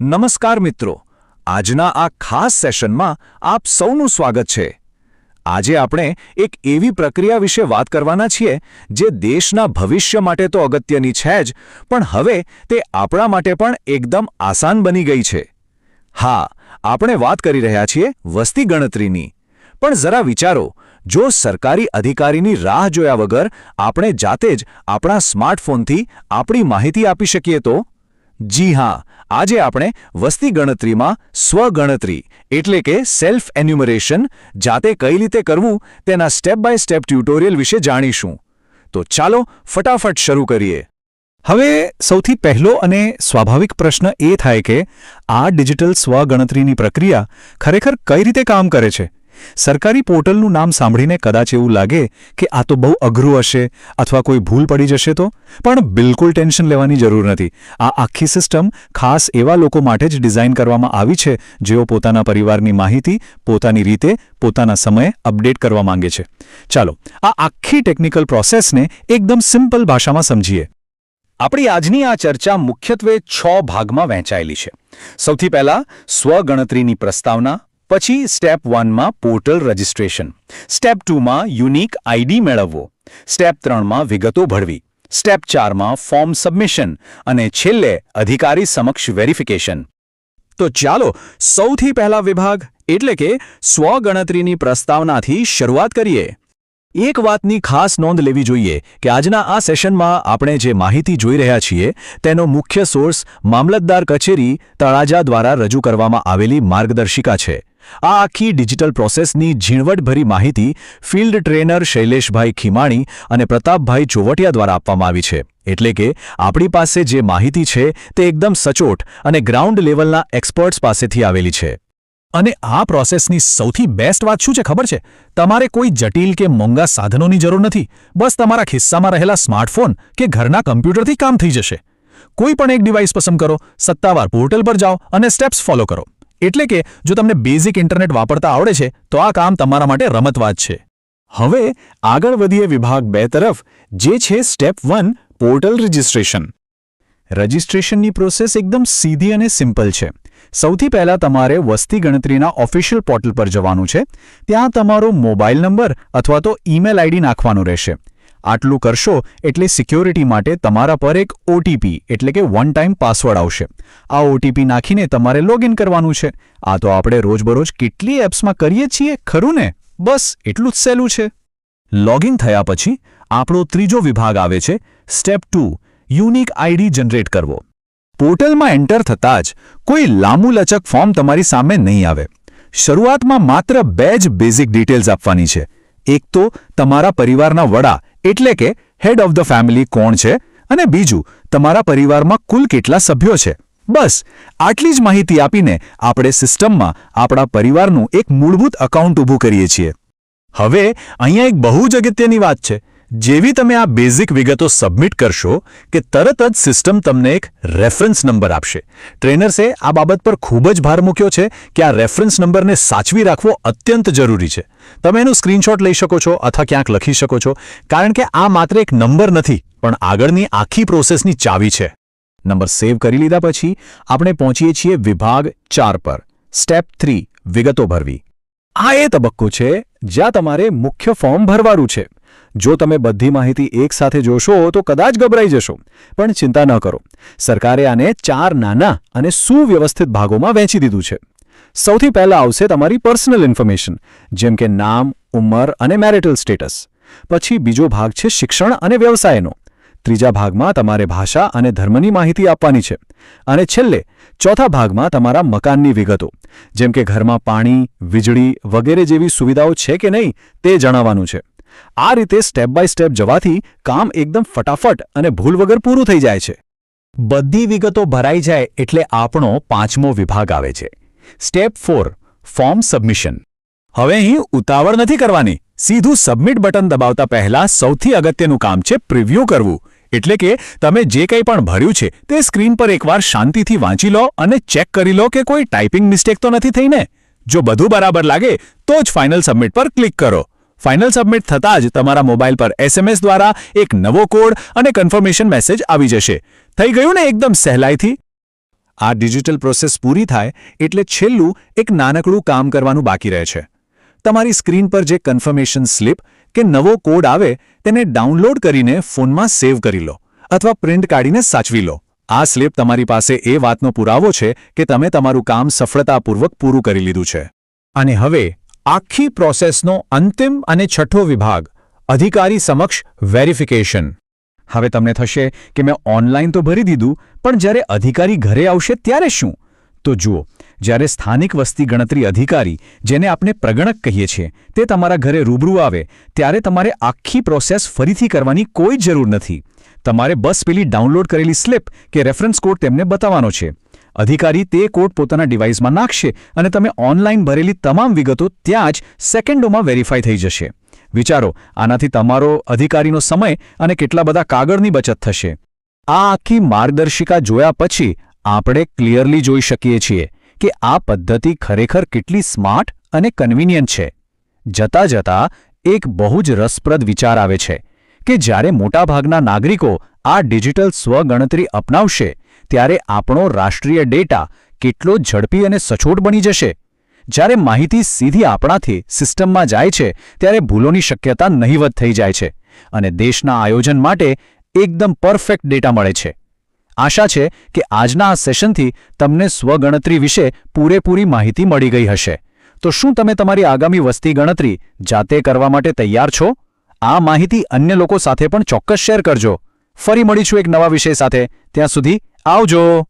નમસ્કાર મિત્રો, આજના આ ખાસ સેશનમાં આપ સૌનું સ્વાગત છે। આજે આપણે એક એવી પ્રક્રિયા વિશે વાત કરવાના છીએ જે દેશના ભવિષ્ય માટે તો અગત્યની છે જ, પણ હવે તે આપણા માટે પણ એકદમ આસાન બની ગઈ છે। હા, આપણે વાત કરી રહ્યા છીએ વસ્તી ગણતરીની। પણ જરા વિચારો, જો સરકારી અધિકારીની રાહ જોયા વગર આપણે જાતે જ આપણા સ્માર્ટફોનથી આપણી માહિતી આપી શકીએ તો? જી હા, આજે આપણે વસ્તી ગણતરીમાં સ્વગણતરી એટલે કે સેલ્ફ એન્યુમરેશન જાતે કઈ રીતે કરવું તેના સ્ટેપ બાય સ્ટેપ ટ્યુટોરિયલ વિશે જાણીશું। તો ચાલો ફટાફટ શરૂ કરીએ। હવે સૌથી પહેલો અને સ્વાભાવિક પ્રશ્ન એ થાય કે આ ડિજિટલ સ્વગણતરીની પ્રક્રિયા ખરેખર કઈ રીતે કામ કરે છે? સરકારી પોર્ટલનું નામ સાંભળીને કદાચ એવું લાગે કે આ તો બહુ અઘરું હશે અથવા કોઈ ભૂલ પડી જશે તો, પણ બિલકુલ ટેન્શન લેવાની જરૂર નથી। આ આખી સિસ્ટમ ખાસ એવા લોકો માટે જ ડિઝાઇન કરવામાં આવી છે જેઓ પોતાના પરિવારની માહિતી પોતાની રીતે પોતાના સમયે અપડેટ કરવા માંગે છે। ચાલો આ આખી ટેકનિકલ પ્રોસેસને એકદમ સિમ્પલ ભાષામાં સમજીએ। આપણી આજની આ ચર્ચા મુખ્યત્વે 6 ભાગમાં વહેંચાયેલી છે। સૌથી પહેલા સ્વગણતરીની પ્રસ્તાવના, પછી સ્ટેપ 1માં પોર્ટલ રજિસ્ટ્રેશન, સ્ટેપ 2માં યુનિક આઈડી મેળવવો, સ્ટેપ 3માં વિગતો ભરવી, સ્ટેપ 4માં ફોર્મ સબમિશન અને છેલ્લે અધિકારી સમક્ષ વેરિફિકેશન। તો ચાલો સૌથી પહેલા વિભાગ એટલે કે સ્વગણતરીની પ્રસ્તાવનાથી શરૂઆત કરીએ। એક વાતની ખાસ નોંધ લેવી જોઈએ કે આજના આ સેશનમાં આપણે જે માહિતી જોઈ રહ્યા છીએ તેનો મુખ્ય સોર્સ મામલતદાર કચેરી તળાજા દ્વારા રજૂ કરવામાં આવેલી માર્ગદર્શિકા છે। આ આખી ડિજિટલ પ્રોસેસની ઝીણવટભરી માહિતી ફિલ્ડ ટ્રેનર શૈલેષભાઈ ખીમાણી અને પ્રતાપભાઈ ચોવટિયા દ્વારા આપવામાં આવી છે। એટલે કે આપણી પાસે જે માહિતી છે તે એકદમ સચોટ અને ગ્રાઉન્ડ લેવલના એક્સપર્ટ્સ પાસેથી આવેલી છે। અને આ પ્રોસેસની સૌથી બેસ્ટ વાત શું છે ખબર છે? તમારે કોઈ જટિલ કે મોંઘા સાધનોની જરૂર નથી। બસ તમારા ખિસ્સામાં રહેલા સ્માર્ટફોન કે ઘરના કમ્પ્યુટરથી કામ થઈ જશે। કોઈ પણ એક ડિવાઇસ પસંદ કરો, સત્તાવાર પોર્ટલ પર જાઓ અને સ્ટેપ્સ ફોલો કરો। એટલે કે જો તમને બેઝિક ઇન્ટરનેટ વાપરતા આવડે છે તો આ કામ તમારા માટે રમતવાજ છે। હવે આગળ વધીએ વિભાગ 2 તરફ, જે છે સ્ટેપ 1 પોર્ટલ રજિસ્ટ્રેશન। રજિસ્ટ્રેશનની પ્રોસેસ એકદમ સીધી અને સિમ્પલ છે। સૌથી પહેલા તમારે વસ્તી ગણતરીના ઓફિશિયલ પોર્ટલ પર જવાનું છે। ત્યાં તમારો મોબાઈલ નંબર અથવા તો ઈમેલ આઈડી નાખવાનો રહેશે। આટલું કરશો એટલે સિક્યોરિટી માટે તમારા પર એક ઓટીપી એટલે કે વન ટાઈમ પાસવર્ડ આવશે। આ ઓટીપી નાખીને તમારે લોગિન કરવાનું છે। આ તો આપણે રોજબરોજ કેટલી એપ્સમાં કરીએ છીએ, ખરું ને? બસ એટલું જ સહેલું છે। લોગિન થયા પછી આપણો ત્રીજો વિભાગ આવે છે સ્ટેપ 2 યુનિક આઈડી જનરેટ કરવો। પોર્ટલમાં એન્ટર થતાં જ કોઈ લાંબુલચક ફોર્મ તમારી સામે નહીં આવે। શરૂઆતમાં માત્ર 2 જ બેઝિક ડિટેલ્સ આપવાની છે। એક તો તમારા પરિવારના વડા એટલે કે હેડ ઓફ ધ ફેમિલી કોણ છે અને બીજું તમારા પરિવારમાં કુલ કેટલા સભ્યો છે। બસ આટલી જ માહિતી આપીને આપણે સિસ્ટમમાં આપણા પરિવારનું એક મૂળભૂત એકાઉન્ટ ઊભું કરીએ છીએ। હવે અહીંયા એક બહુ જ અગત્યની વાત છે। જેવી તમે આ બેઝિક વિગતો સબમિટ કરશો કે તરત જ સિસ્ટમ તમને એક રેફરન્સ નંબર આપશે। ટ્રેનર્સે આ બાબત પર ખૂબ જ ભાર મૂક્યો છે કે આ રેફરન્સ નંબરને સાચવી રાખવો અત્યંત જરૂરી છે। તમે એનું સ્ક્રીનશોટ લઈ શકો છો અથવા ક્યાંક લખી શકો છો, કારણ કે આ માત્ર એક નંબર નથી પણ આગળની આખી પ્રોસેસની ચાવી છે। નંબર સેવ કરી લીધા પછી આપણે પહોંચીએ છીએ વિભાગ 4 પર, સ્ટેપ 3 વિગતો ભરવી। આ એ તબક્કો છે જ્યાં તમારે મુખ્ય ફોર્મ ભરવાનું છે। જો તમે બધી માહિતી એકસાથે જોશો તો કદાચ ગભરાઈ જશો, પણ ચિંતા ન કરો। સરકારે આને 4 નાના અને સુવ્યવસ્થિત ભાગોમાં વહેંચી દીધું છે। સૌથી પહેલા આવશે તમારી પર્સનલ ઇન્ફોર્મેશન, જેમ કે નામ, ઉંમર અને મેરિટલ સ્ટેટસ। પછી બીજો ભાગ છે શિક્ષણ અને વ્યવસાયનો। ત્રીજા ભાગમાં તમારે ભાષા અને ધર્મની માહિતી આપવાની છે। અને છેલ્લે ચોથા ભાગમાં તમારા મકાનની વિગતો, જેમ કે ઘરમાં પાણી, વીજળી વગેરે જેવી સુવિધાઓ છે કે નહીં તે જણાવવાનું છે। આ રીતે સ્ટેપ બાય સ્ટેપ જવાથી કામ એકદમ ફટાફટ અને ભૂલ વગર પૂરું થઈ જાય છે। બધી વિગતો ભરાઈ જાય એટલે આપણો 5મો વિભાગ આવે છે, સ્ટેપ 4 ફોર્મ સબમિશન। હવે અહીં ઉતાવળ નથી કરવાની। સીધું સબમિટ બટન દબાવતા પહેલા સૌથી અગત્યનું કામ છે પ્રિવ્યૂ કરવું। એટલે કે તમે જે કંઈ પણ ભર્યું છે તે સ્ક્રીન પર એકવાર શાંતિથી વાંચી લો અને ચેક કરી લો કે કોઈ ટાઈપિંગ મિસ્ટેક તો નથી થઈ ને। જો બધું બરાબર લાગે તો જ ફાઇનલ સબમિટ પર ક્લિક કરો। ફાઇનલ સબમિટ થતાં જ તમારા મોબાઈલ પર SMS દ્વારા એક નવો કોડ અને કન્ફર્મેશન મેસેજ આવી જશે। થઈ ગયું ને એકદમ સહેલાઈથી? આ ડિજિટલ પ્રોસેસ પૂરી થાય એટલે છેલ્લું એક નાનકડું કામ કરવાનું બાકી રહે છે. તમારી સ્ક્રીન પર જે કન્ફર્મેશન સ્લિપ કે નવો કોડ આવે તેને ડાઉનલોડ કરીને ફોનમાં સેવ કરી લો અથવા પ્રિન્ટ કાઢીને સાચવી લો. આ સ્લિપ તમારી પાસે એ વાતનો પુરાવો છે કે તમે તમારું કામ સફળતાપૂર્વક પૂરું કરી લીધું છે. અને હવે આખી પ્રોસેસનો અંતિમ અને છઠ્ઠો વિભાગ, અધિકારી સમક્ષ વેરિફિકેશન. હવે તમને થશે કે મેં ઓનલાઈન તો ભરી દીધું, પણ જ્યારે અધિકારી ઘરે આવશે ત્યારે શું? તો જુઓ, જ્યારે સ્થાનિક વસ્તી ગણતરી અધિકારી, જેને આપણે પ્રગણક કહીએ છીએ, તે તમારા ઘરે રૂબરૂ આવે ત્યારે તમારે આખી પ્રોસેસ ફરીથી કરવાની કોઈ જરૂર નથી. તમારે બસ પેલી ડાઉનલોડ કરેલી સ્લિપ કે રેફરન્સ કોડ તેમને બતાવવાનો છે. અધિકારી તે કોડ પોતાના ડિવાઇસમાં નાખશે અને તમે ઓનલાઈન ભરેલી તમામ વિગતો ત્યાં જ સેકન્ડોમાં વેરીફાઈ થઈ જશે. વિચારો, આનાથી તમારો અધિકારીનો સમય અને કેટલા બધા કાગળની બચત થશે. આ આખી માર્ગદર્શિકા જોયા પછી આપણે ક્લિયરલી જોઈ શકીએ છીએ કે આ પદ્ધતિ ખરેખર કેટલી સ્માર્ટ અને કન્વિનિયન્ટ છે. જતાં જતાં એક બહુ જ રસપ્રદ વિચાર આવે છે કે જ્યારે મોટાભાગના નાગરિકો આ ડિજિટલ સ્વગણતરી અપનાવશે ત્યારે આપણો રાષ્ટ્રીય ડેટા કેટલો ઝડપી અને સચોટ બની જશે. જ્યારે માહિતી સીધી આપણાથી સિસ્ટમમાં જાય છે ત્યારે ભૂલોની શક્યતા નહિવત થઈ જાય છે અને દેશના આયોજન માટે એકદમ પરફેક્ટ ડેટા મળે છે. આશા છે કે આજના આ સેશનથી તમને સ્વગણતરી વિશે પૂરેપૂરી માહિતી મળી ગઈ હશે. તો શું તમે તમારી આગામી વસ્તી ગણતરી જાતે કરવા માટે તૈયાર છો? આ માહિતી અન્ય લોકો સાથે પણ ચોક્કસ શેર કરજો. ફરી મળીશું એક નવા વિષય સાથે. ત્યાં સુધી આવજો.